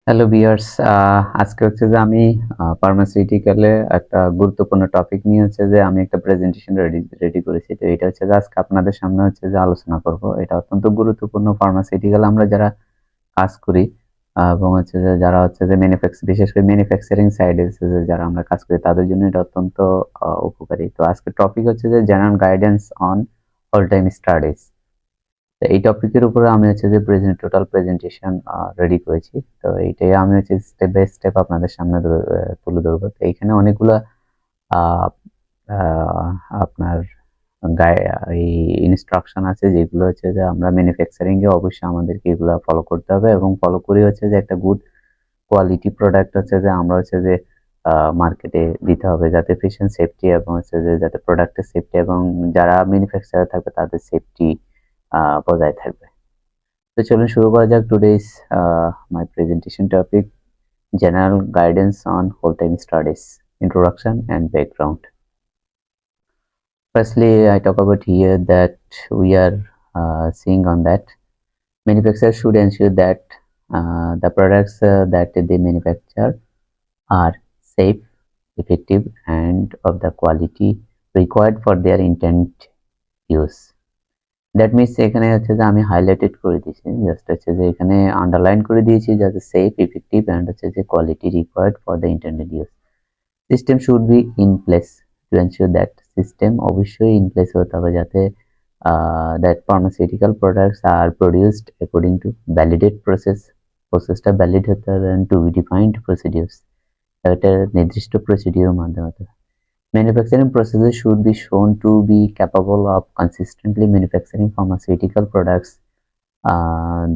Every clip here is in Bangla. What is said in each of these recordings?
হ্যালো ভিউয়ার্স, আজকে হচ্ছে যে আমি ফার্মাসিউটিক্যালে একটা গুরুত্বপূর্ণ টপিক নিয়ে হচ্ছে যে আমি একটা প্রেজেন্টেশন রেডি করেছি। তো এটা হচ্ছে যে আজকে আপনাদের সামনে হচ্ছে যে আলোচনা করব। এটা অত্যন্ত গুরুত্বপূর্ণ ফার্মাসিউটিক্যাল আমরা যারা কাজ করি এবং হচ্ছে যে যারা হচ্ছে যে বিশেষ করে ম্যানুফ্যাকচারিং সাইডে হচ্ছে যে যারা আমরা কাজ করি তাদের জন্য এটা অত্যন্ত উপকারী। তো আজকের টপিক হচ্ছে যে general guidance on hold time studies. তো এই টপিকের উপরে আমি হচ্ছে যে টোটাল প্রেজেন্টেশন রেডি করেছি। তো এইটাই আমি হচ্ছে স্টেপ বাই স্টেপ আপনাদের সামনে তুলে ধরবো। তো এইখানে অনেকগুলা আহ, আহ, আপনার এই ইনস্ট্রাকশন আছে যেগুলো হচ্ছে যে আমরা ম্যানুফ্যাকচারিং এ অবশ্যই আমাদেরকে এগুলো ফলো করতে হবে এবং ফলো করে হচ্ছে যে একটা গুড কোয়ালিটি প্রোডাক্ট হচ্ছে যে আমরা হচ্ছে যে মার্কেটে দিতে হবে যাতে পেশেন্ট সেফটি এবং হচ্ছে যে যাতে প্রোডাক্টের সেফটি এবং যারা ম্যানুফ্যাকচারার থাকবে তাদের সেফটি বজায় থাকবে। তো চলুন শুরু করা যাক today's my presentation topic general guidance on hold time studies introduction and background. Firstly, I talk about here that we are seeing on that manufacturers should ensure that the products that they manufacture are safe, effective, and of the quality required for their intent use. That means এখানে হচ্ছে যে আমি হাইলাইটেড করে দিয়েছি, জাস্ট হচ্ছে যে এখানে আন্ডারলাইন করে দিয়েছি যাতে সেফ, ইফেক্টিভ অ্যান্ড হচ্ছে যে quality required for the internet use. System should be in place to ensure that system অবশ্যই ইন প্লেস হতে হবে যাতে that pharmaceutical products are produced according to validate প্রসেসটা ভ্যালিড হতে হবে and to be defined procedures, এটা নির্দিষ্ট প্রসিডিউরের মাধ্যমে হতে হবে। Manufacturing processes should be shown to be capable of consistently manufacturing pharmaceutical products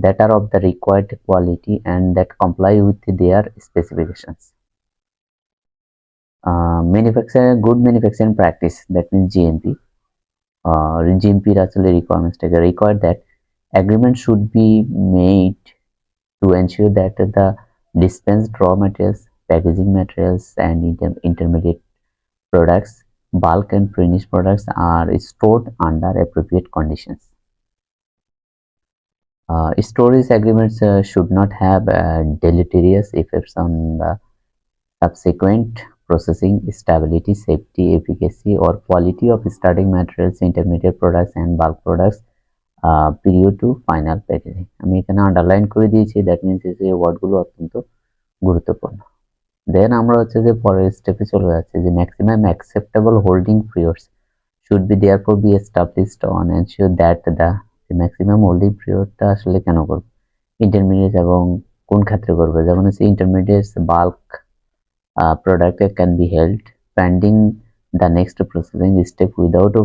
that are of the required quality and that comply with their specifications. Good manufacturing practice, that means GMP. GMP actually requirements require that agreement should be made to ensure that the dispensed raw materials, packaging materials, and intermediate products, bulk and finished products are stored under appropriate conditions. Storage agreements should not have deleterious effects on the subsequent processing, stability, safety, efficacy, or quality of starting materials, intermediate products, and bulk products period to final packaging. আমি এখানে আন্ডারলাইন করে দিয়েছি, দ্যাট মিনস এই ওয়ার্ডগুলো অত্যন্ত গুরুত্বপূর্ণ। দেন আমরা হচ্ছে যে পরের স্টেপে চলে যাচ্ছি যে maximum acceptable holding periods should be therefore be established on ensure that the maximum holding পিরিয়ডটা আসলে কেন করব, ইন্টারমিডিয়েট এবং কোন ক্ষেত্রে করবে, যেমন হচ্ছে intermediates bulk product can be held pending the next processing step without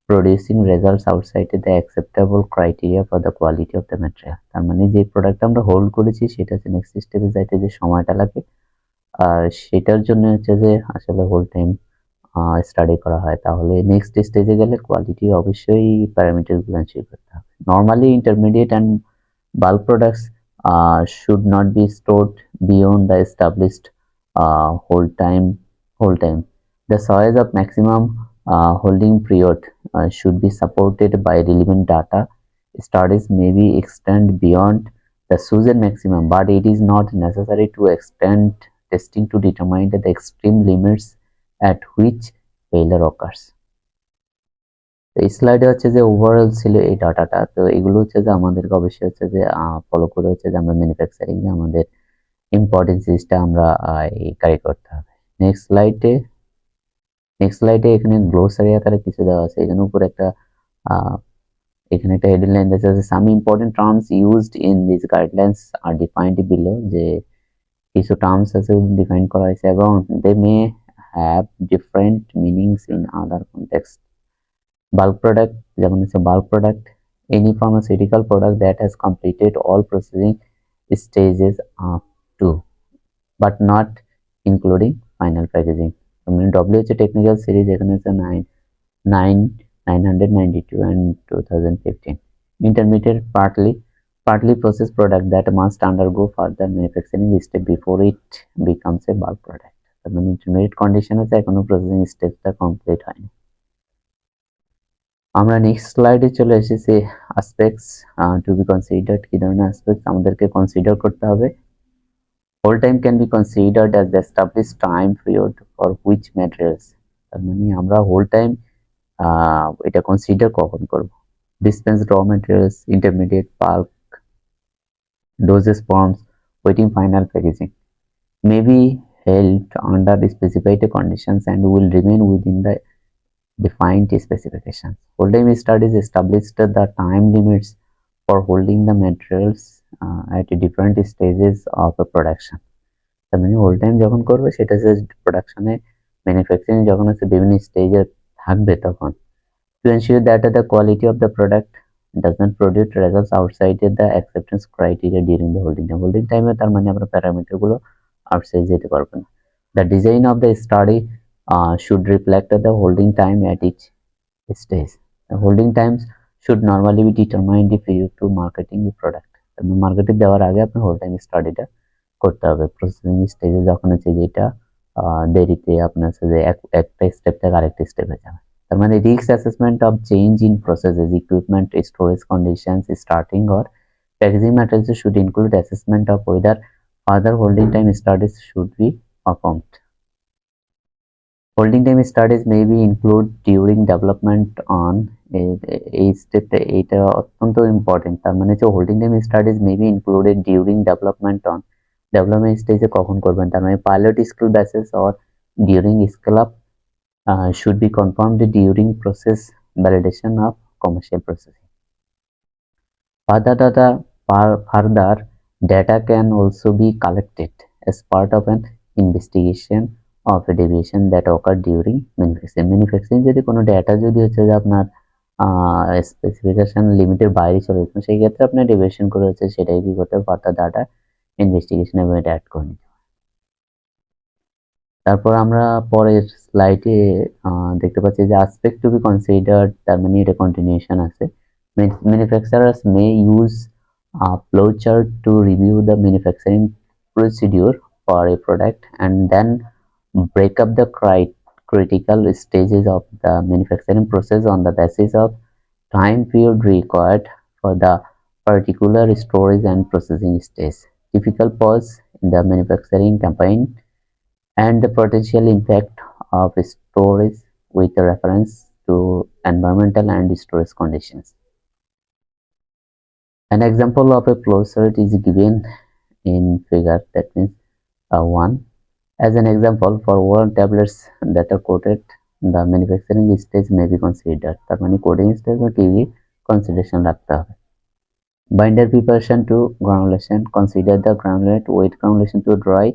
producing results outside the acceptable criteria for the quality of the material. তার মানে যে প্রোডাক্ট আমরা হোল্ড করেছি সেটা হচ্ছে নেক্সট স্টেপে যাইতে যে সময়টা লাগে আর সেটার জন্য হচ্ছে যে আসলে হোল টাইম স্টাডি করা হয়। তাহলে নেক্সট স্টেজে গেলে কোয়ালিটির অবশ্যই প্যারামিটারগুলো এনশিওর করতে হবে। Normally intermediate and bulk products should not be stored beyond the established hold time. The size of maximum holding period should be supported by relevant data. Studies may be extend beyond the chosen maximum, but it is not necessary to extend testing to determine the extreme limits at which failure occurs. এই স্লাইডে হচ্ছে যে ওভারঅল ছিল এই ডাটাটা। তো এগুলো হচ্ছে যে আমাদেরকে অবশ্যই হচ্ছে যে ফলো করে হচ্ছে যে আমরা ম্যানুফ্যাকচারিং এ আমাদের ইম্পর্টেন্ট জিনিসটা আমরা ক্যারি করতে হবে। নেক্সট স্লাইডে এখানে গ্লোসারি আকারে কিছু দেওয়া আছে। এখানে উপরে একটা এখানে একটা হেডলাইন দেওয়া আছে, some important terms used in this guidelines are defined below, যে কিছু টার্মস আছে ডিফাইন করা হয়েছে এবং they may have different meanings in other context. Bulk product, যেমন হচ্ছে bulk product, any pharmaceutical product that has completed all processing stages up to but not including final packaging. WHO technical series এখানে হচ্ছে 992 and 2015. Intermediate partly processed product that must undergo further manufacturing step before it becomes a bulk product. তার মানে intermediate condition আছে, এখনো প্রসেসিং স্টেপটা কমপ্লিট হয়নি। আমরা নেক্সট স্লাইডে চলে এসেছি অ্যাসপেক্টস টু বি কনসিডার্ড, কি ধরনের অ্যাসপেক্টস আমাদেরকে কনসিডার করতে হবে hold time can be considered as the established time period for which materials, তার মানে আমরা হোল্ড টাইম এটা কনসিডার কখন করব? Dispensed raw materials, intermediate bulk, dosage forms, waiting final packaging may be held under specified conditions and will remain within the defined specifications. Holding studies established the time limits for holding the materials at different stages of a production. তার মানে হোল্ড টাইম যখন করবে সেটা হচ্ছে প্রোডাকশনে ম্যানুফ্যাকচারিং যখন হচ্ছে বিভিন্ন স্টেজে থাকবে তখন, to ensure that the quality of the product does not produce results outside the acceptance criteria during the holding time. Holding time তার মানে আমরা প্যারামিটার গুলো outside যেতে পারবো না. The design of the study should reflect the holding time at each stage. The holding times should normally be determined prior to marketing the product. মার্কেটে দেওয়ার আগে আপনি হোল্ড টাইম স্টাডিটা করতে হবে। প্রসেসিং স্টেজে যখন হচ্ছে যেটা দেরিতে আপনার হচ্ছে যে একটা স্টেপ থেকে আরেকটা স্টেপে যাবে। তার মানে risk assessment of change in processes, equipment, storage conditions, starting or packaging materials should include assessment of whether other holding time studies should be performed. Holding time studies may be included during development on এই স্টেপটা এটা অত্যন্ত ইম্পর্টেন্ট। তার মানে যে holding time studies may be included during development on, development স্টেজে কখন করবেন, তার মানে pilot scale basis or during scale up should be confirmed during process validation of commercial processing. Further data can also be collected as part of an investigation of a deviation that occurred during manufacturing. Manufacturing যদি কোনো ডেটা যদি হচ্ছে যে আপনার স্পেসিফিকেশন লিমিটের বাইরে চলে যাচ্ছে সেই ক্ষেত্রে আপনার ডেভিয়েশন করে হচ্ছে সেটাই কি করতে হবে, ফার্দার ডাটা ইনভেস্টিগেশন এবং এটা অ্যাড করে নিতে। তারপর আমরা পরের স্লাইডে দেখতে পাচ্ছি যে অ্যাসপেক্ট টু বি কনসিডার্ড, তার মানে এটা কন্টিনিউশন আছে। Manufacturers may use flow chart to review the manufacturing procedure for a product and then break up the critical stages of the manufacturing process on the basis of time period required for the particular storage and processing stage, typical pause in the manufacturing campaign, and the potential impact of storage with reference to environmental and storage conditions. An example of a flow chart is given in figure, that means 1. As an example, for one tablets that are coated, the manufacturing stage may be considered. তার মানে কোডিং স্টেজ কি কনসিডারেশন রাখতে হবে। Binder preparation to granulation, consider the granulate, wet granulation to dry,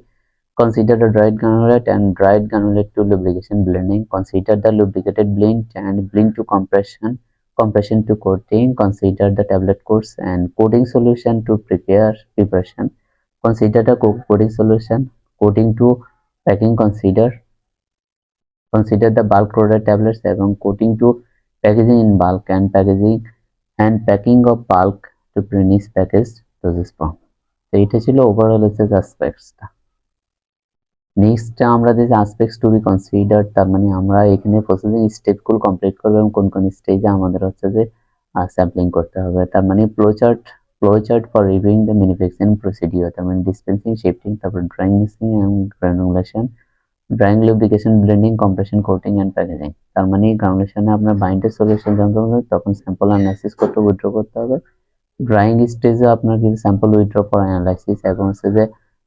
consider the dried granulate and dried granulate to lubrication blending, consider the lubricated blend and blend to compression, compression to coating, consider the tablet course and coating solution to preparation, consider the coating solution, coating to packing, consider the bulk product tablets এবং coating to packaging in bulk and packaging and packing of bulk to finished packaged dosage form. তো এটা ছিল ওভারঅল হচ্ছে অ্যাসপেক্টসটা। নেক্সট আমরা যে অ্যাসপেক্টস টু বি কনসিডার্ড, তার মানে আমরা এখানে প্রসেসিং স্টেপগুলো কমপ্লিট করব এবং কোন কোন স্টেজে আমাদের হচ্ছে যে স্যাম্পলিং করতে হবে। তার মানে flow chart for reviewing the manufacturing procedure, তার মানে ডিসপেন্সিং, শিফটিং, তারপর ড্রাইং, মিক্সিং এবং granulation, drying, lubrication, blending, compression, coating and packaging. তার মানে গ্রানুলেশনে আপনার বাইন্ডার সলিউশন যখন হবে তখন স্যাম্পল অ্যানালাইসিস করতে উইথড্র করতে হবে। ড্রাইং স্টেজে আপনার কিছু স্যাম্পল উইথড্র ফর অ্যানালাইসিস এবং হচ্ছে যে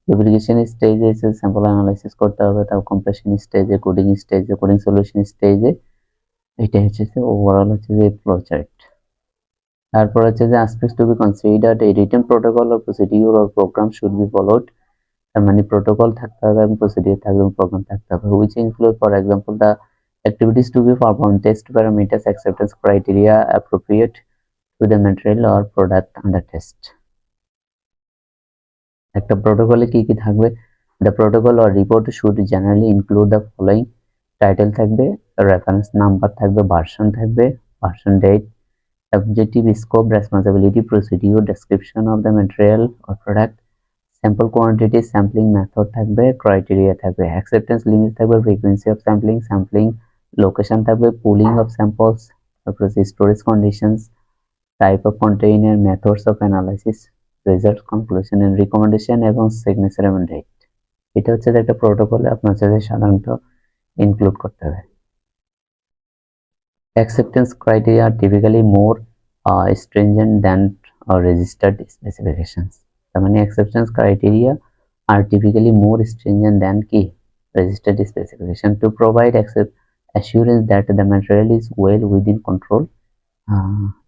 লুব্রিকেশন স্টেজে এসে স্যাম্পল অ্যানালাইসিস করতে হবে, তারপর কম্প্রেশন স্টেজে, কোডিং স্টেজে, কোডিং সলিউশন স্টেজে। এটাই হচ্ছে যে ওভারঅল হচ্ছে যে ফ্লো চার্ট। তারপর হচ্ছে যে aspects to be considered, a written protocol or procedure or program should be followed, তার মানে প্রোটোকল থাকতে হবে এবং প্রসিডিউর থাকবে এবং প্রোগ্রাম থাকতে হবে, which include for example the activities to be performed, test parameters, acceptance criteria appropriate to the material or product under test. একটা প্রোটোকলে কি কি থাকবে, the protocol or report should generally include the following: title থাকবে, রেফারেন্স নাম্বার থাকবে, ভার্সন থাকবে, version date, objective, scope, responsibility, procedure, description of the material or product, sample quantity, sampling method থাকবে, criteria থাকবে, acceptance limit থাকবে, frequency of sampling, sampling location থাকবে, pooling of samples, তারপর storage conditions, type of container, methods of analysis, result, conclusion and recommendation এবং signature and date। এটা হচ্ছে যে একটা প্রোটোকলে আপনার হচ্ছে যে সাধারণত ইনক্লুড করতে হবে। Acceptance criteria are typically more stringent than registered specifications. তার মানে acceptance criteria are typically more stringent than কি registered specification to provide assurance that the material is well within control.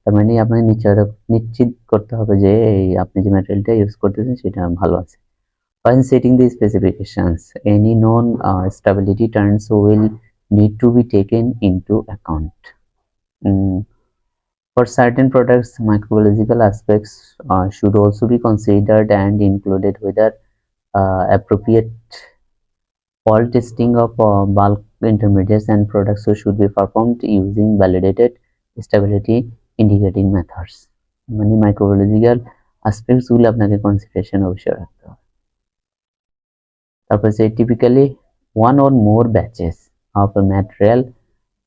তার মানে আপনাকে নিশ্চিত করতে হবে যে আপনি যে ম্যাটেরিয়ালটা ইউজ করতেছেন সেটা ভালো আছে। When setting the specifications, any known stability terms will need to be taken into account. Mm, For certain products, microbiological aspects should also be considered and included, whether appropriate fall testing of bulk intermediates and products should be performed using validated stability indicating methods. মানে microbiological aspects গুলো আপনাকে consideration অবশ্যই রাখতে হবে। তারপর যে typically one or more batches of a material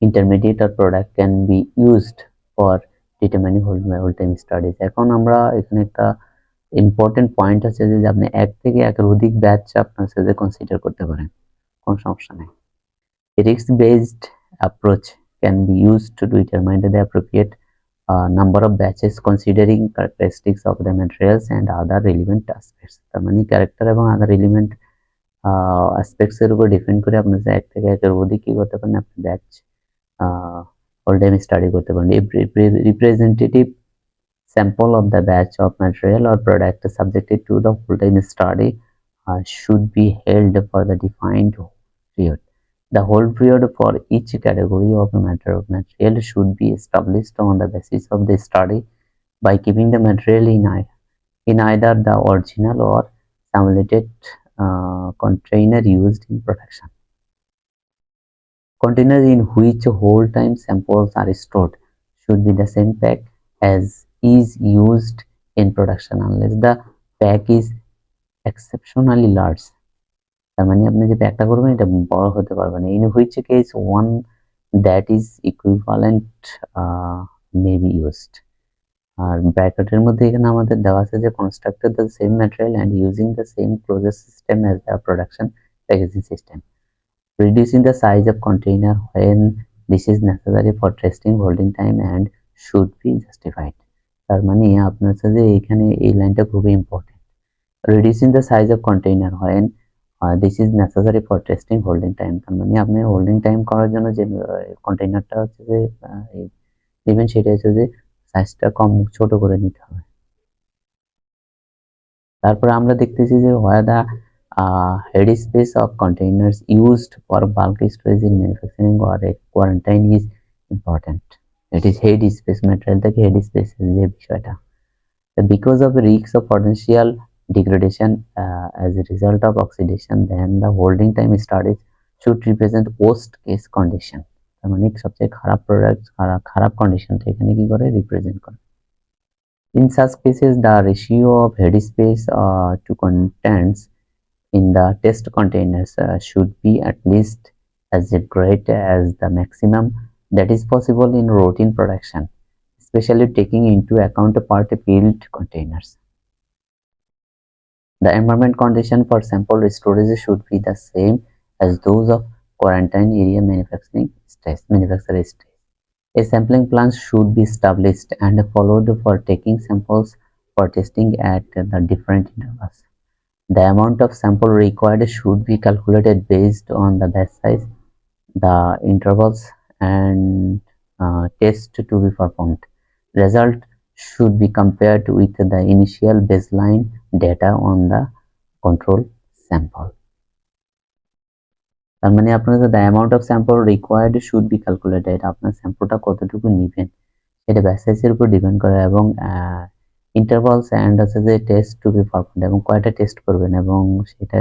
intermediate or product can be used for determining whole time studies. এখন আমরা এখানে একটা ইম্পর্টেন্ট পয়েন্ট আছে যে আপনি এক থেকে একের অধিক ব্যাচ আপনার সাথে কনসিডার করতে পারেন, কোনো সমস্যা নেই। A risk-based approach can be used to determine the appropriate number of batches considering characteristics of the materials and other relevant aspects. তার মানে ক্যারেক্টার এবং আদার এলিমেন্ট অ্যাসপেক্টস এর উপর ডিপেন্ড করে আপনি এক থেকে একের অধিক কি করতে পারেন, আপনি ব্যাচ হোল টাইম স্টাডি করতে পারেন। Representative sample of the batch of material or product subjected to the whole time study should be held for the defined period. The whole period for each category of material should be established on the basis of the study by keeping the material in either the original or simulated container used in production. Containers in which whole time samples are stored should be the same pack as is used in production unless the pack is exceptionally large. তার মানে আপনি যে প্যাকটা করবেন এটা বড় হতে পারবে না। In which case one that is equivalent may be used. আর ব্র্যাকেটের মধ্যে এখানে আমাদের দেওয়া আছে যে constructed the same material and using the same closure system as the production packaging system. Reducing the size of container when this is necessary for testing holding time and should be justified. তার মানে আপনার সাথে এখানে এই লাইনটা খুবই important. Reducing the size of container when this is necessary for testing holding time. তার মানে আপনি হোল্ডিং টাইম করার জন্য যে কন্টেইনারটা হচ্ছে যে নেবেন সেটা হচ্ছে যে সাইজটা কম ছোট করে নিতে হবে। তারপরে আমরা দেখতেছি যে where the head space of containers used for bulk storage in manufacturing or a quarantine is important. It is head space, material থেকে head space যে বিষয়টা। Because of the risks of potential degradation as a result of oxidation, then the holding time studies should represent worst case condition. তার মানে সবচেয়ে খারাপ প্রোডাক্ট খারাপ কন্ডিশনটা এখানে কি করে রিপ্রেজেন্ট করে। In such cases, the ratio of head space to contents in the test containers should be at least as great as the maximum that is possible in routine production, especially taking into account part-filled containers. The environment condition for sample storage should be the same as those of quarantine area manufacturing stage. A sampling plan should be established and followed for taking samples for testing at the different intervals. The amount of sample required should be calculated based on the batch size, the intervals, and test to be performed. Result should be compared with the initial baseline data on the control sample. তার মানে আপনার the amount of sample required should be calculated. আপনার স্যাম্পলটা কতটুকু নেবেন সেটা ব্যাচ সাইজের উপর ডিপেন্ড করে এবং ইন্টারভালস অ্যান্ড হচ্ছে যে টেস্ট টু বি পারফর্মড এবং কয়টা টেস্ট করবেন এবং সেটা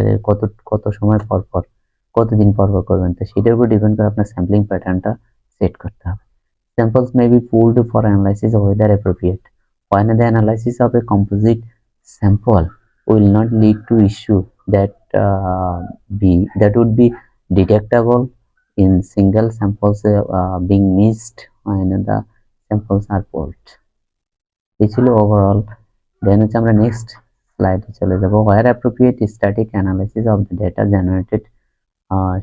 কত সময় পর পর কতদিন পর পর করবেন, তো সেটার উপর ডিপেন্ড করে আপনার স্যাম্পলিং প্যাটার্নটা সেট করতে হবে। Samples may be pooled for analysis whether appropriate. When the analysis of a composite sample will not lead to issue that would be detectable in single samples being missed when the samples are pooled. এই ছিল ওভারঅল। দেন হচ্ছে আমরা নেক্সট স্লাইডে চলে যাব। Where appropriate, static analysis of the data generated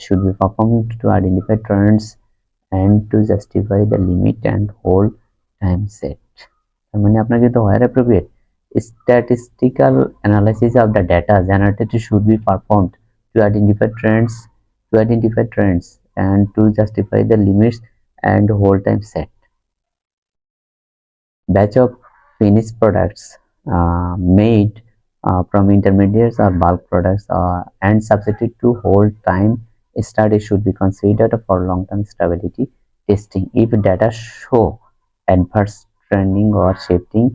should be performed to identify trends and to justify the limit and hold time set. তার মানে আপনার কিন্তু where appropriate, statistical analysis of the data generated should be performed to identify trends and to justify the limits and hold time set. Batch of finished products made from intermediates or bulk products and subjected to hold time study should be considered for long-term stability testing if data show adverse trending or shifting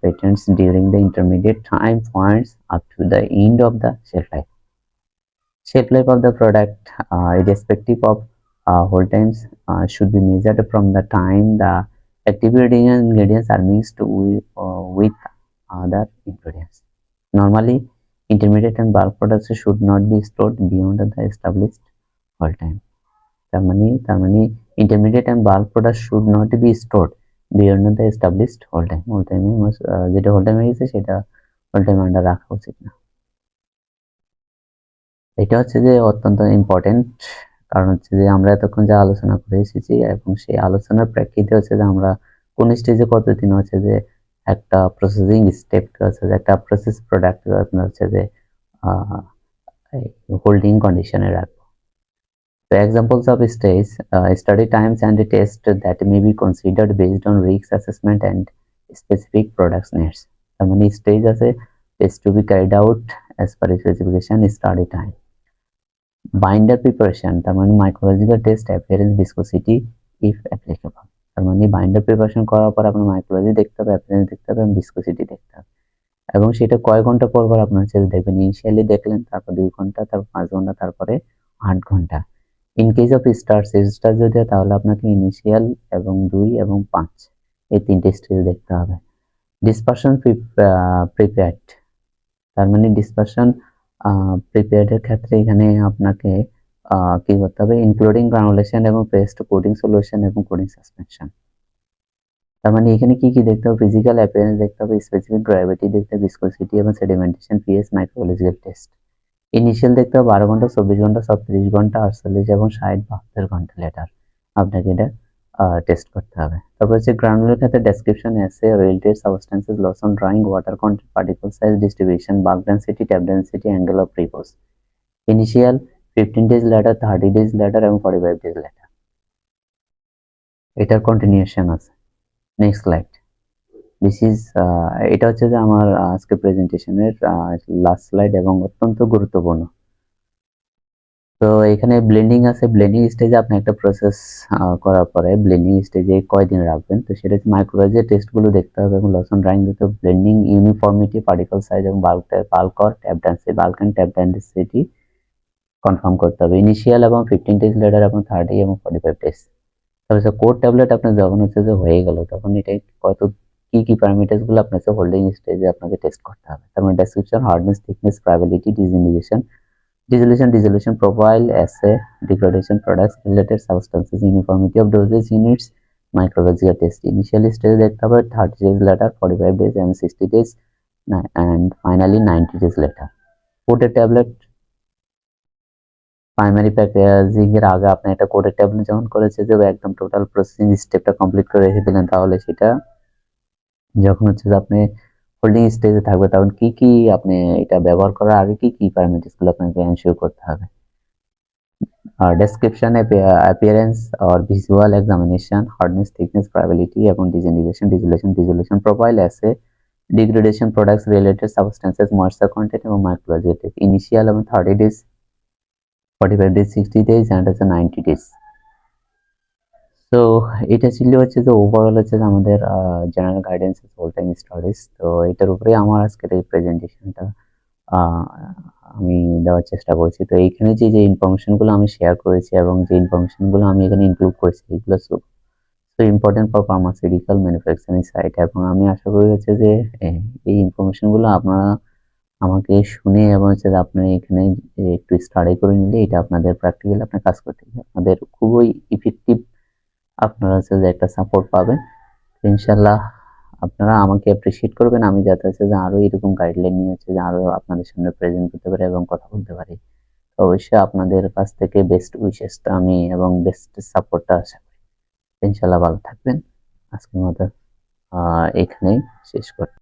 patterns during the intermediate time points up to the end of the shelf life. Shelf life of the product, irrespective of hold times, should be measured from the time the active ingredients are mixed with other ingredients. Normally, intermediate and bulk products should not be stored beyond the established hold time. তার মানে intermediate and bulk products should not be stored beyond the established hold time. hold time যেটা hold time হয়ে গেছে সেটা hold time আন্ডার রাখা উচিত না। এটা হচ্ছে যে অত্যন্ত ইম্পর্টেন্ট, কারণ হচ্ছে যে আমরা এতক্ষণ যা আলোচনা করে এসেছি এবং সেই আলোচনার প্রেক্ষিতে হচ্ছে যে আমরা কোন স্টেজে কতদিন হচ্ছে যে একটা প্রসেসিং স্টেপ হচ্ছে যে একটা প্রসেস প্রোডাক্ট আপনার হচ্ছে যে হোল্ডিং কন্ডিশনে রাখবো। তো examples of stage, study times and test that may be considered based on risk assessment and specific products needs. তার মানে স্টেজ আছে test to be carried out as per specification, study time. Binder preparation, তার মানে microbiological test appearance viscosity if applicable. তার মানে বাইন্ডার প্রিপারেশন করার পর আপনার মাইক্রোলজি দেখতে হবে, অ্যাপিয়ারেন্স দেখতে হবে এবং ভিসকোসিটি দেখতে হবে, এবং সেটা কয় ঘন্টা পর পর আপনার হচ্ছে দেখবেন। ইনিশিয়ালি দেখলেন, তারপর 2 ঘন্টা, তারপর 5 ঘন্টা, তারপরে 8 ঘন্টা। ইন কেস অফ স্টার যদি হয় তাহলে আপনাকে ইনিশিয়াল এবং 2 এবং 5 এই 3টে স্টেজ দেখতে হবে। ডিসপারশন প্রিপেয়ার্ড, তার মানে ডিসপারশন প্রিপেয়ার্ডের ক্ষেত্রে এখানে আপনাকে কি করতে হবে, ইনক্লুডিং গ্রানুলেশন এবং পেস্ট, কোটিং সলিউশন এবং কোটিং সাসপেনশন। তার মানে এখানে কি কি দেখতে হবে, ফিজিক্যাল অ্যাপিয়ারেন্স দেখতে হবে, স্পেসিফিক গ্র্যাভিটি দেখতে হবে, ভিসকোসিটি এবং সেডিমেন্টেশন, পিএইচ, মাইক্রোলজিক্যাল টেস্ট। ইনিশিয়াল দেখতে হবে 12 ঘন্টা, 24 ঘন্টা, 36 ঘন্টা, 48 এবং 60, 72 ঘন্টা লেটার আপনাকে এটা টেস্ট করতে হবে। তারপর হচ্ছে গ্রানুলার ক্ষেত্রে description, assay, related substances, loss on drying, water content, particle size, distribution, bulk density, tap density, angle of repose. Initial, 15 days later, 30 days later এবং 45 days লেটার। এটার কন্টিনিউশন আছে। Next slide. দিস ইজ এটা হচ্ছে যে আমার আজকে প্রেজেন্টেশনের লাস্ট স্লাইড এবং অত্যন্ত গুরুত্বপূর্ণ। তো এখানে ব্লেন্ডিং আছে। ব্লেন্ডিং স্টেজে আপনি একটা প্রসেস করার পরে ব্লেন্ডিং স্টেজে কয়দিন রাখবেন, তো সেটা হচ্ছে মাইক্রোলজির টেস্টগুলো দেখতে হবে এবং লস অন ড্রাইং দেখতে হবে, ব্লেন্ডিং ইউনিফর্মিটি, পার্টিকল সাইজ এবং bulk or tap density, bulk and tap density confirm করতে হবে। ইনিশিয়াল এবং 15 days লেটার এবং 30 এবং 45 days। তারপর কোড ট্যাবলেট আপনার যখন হচ্ছে যে হয়ে গেল, তখন এটা কত কি কি প্যারামিটারস গুলো আপনার হোল্ডিং স্টেজে আপনাকে টেস্ট করতে হবে। তার মানে description, hardness, thickness, friability, dissolution profile, assay, degradation, products, related substances, uniformity of dosage units, microbiological test. Initial stage দেখতে হবে 30 days later, 45 days and 60 days, and finally 90 days later. কোডের ট্যাবলেট প্রাইমারি প্যাকেজিং এর আগে আপনি একটা কোডের ট্যাবলেট যখন করেছে যে একদম টোটাল প্রসেসিং স্টেপটা কমপ্লিট করে রেখে দিলেন, তাহলে সেটা যখন হচ্ছে যে আপনি হোল্ডিং স্টেজে থাকবে তখন কি কি আপনি এটা ব্যবহার করার আগে কি কি প্যারামিটারস গুলো আপনাকে এনশিওর করতে হবে। Description, appearance or visual examination, hardness, thickness, friability এবং dissolution profile, assay, degradation, products, related substances, moisture content এবং মাইক্রোলজিক্যাল। ইনিশিয়াল এবং 30 days, 45 days, 60 days and 90 days। তো এটা ছিল হচ্ছে যে ওভারঅল হচ্ছে যে আমাদের general guidance hold time studies. তো এটার উপরে আমার আজকের এই প্রেজেন্টেশনটা আমি দেওয়ার চেষ্টা করছি। তো এইখানে যে যে ইনফরমেশনগুলো আমি শেয়ার করেছি এবং যে ইনফরমেশনগুলো আমি এখানে ইনক্লুড করেছি, এগুলো so important for pharmaceutical manufacturing site, এবং আমি আশা করি হচ্ছে যে এই ইনফরমেশনগুলো আপনারা আমাকে শুনে এবং হচ্ছে যে আপনি এখানে একটু স্টাডি করে নিলে এটা আপনাদের প্র্যাকটিক্যালি আপনার কাজ করতে গেলে আপনাদের খুবই ইফেক্টিভ, আপনারা হচ্ছে যে একটা সাপোর্ট পাবেন। ইনশাল্লাহ আপনারা আমাকে অ্যাপ্রিশিয়েট করবেন, আমি যাতে হচ্ছে যে আরো এরকম গাইডলাইন নিয়ে হচ্ছে যে আরো আপনাদের সামনে প্রেজেন্ট করতে পারি এবং কথা বলতে পারি। তো অবশ্যই আপনাদের কাছ থেকে বেস্ট উইশেসটা আমি এবং বেস্ট সাপোর্টটা আশা করি। ইনশাআল্লাহ ভালো থাকবেন। আজকের মতো এখানেই শেষ করছি।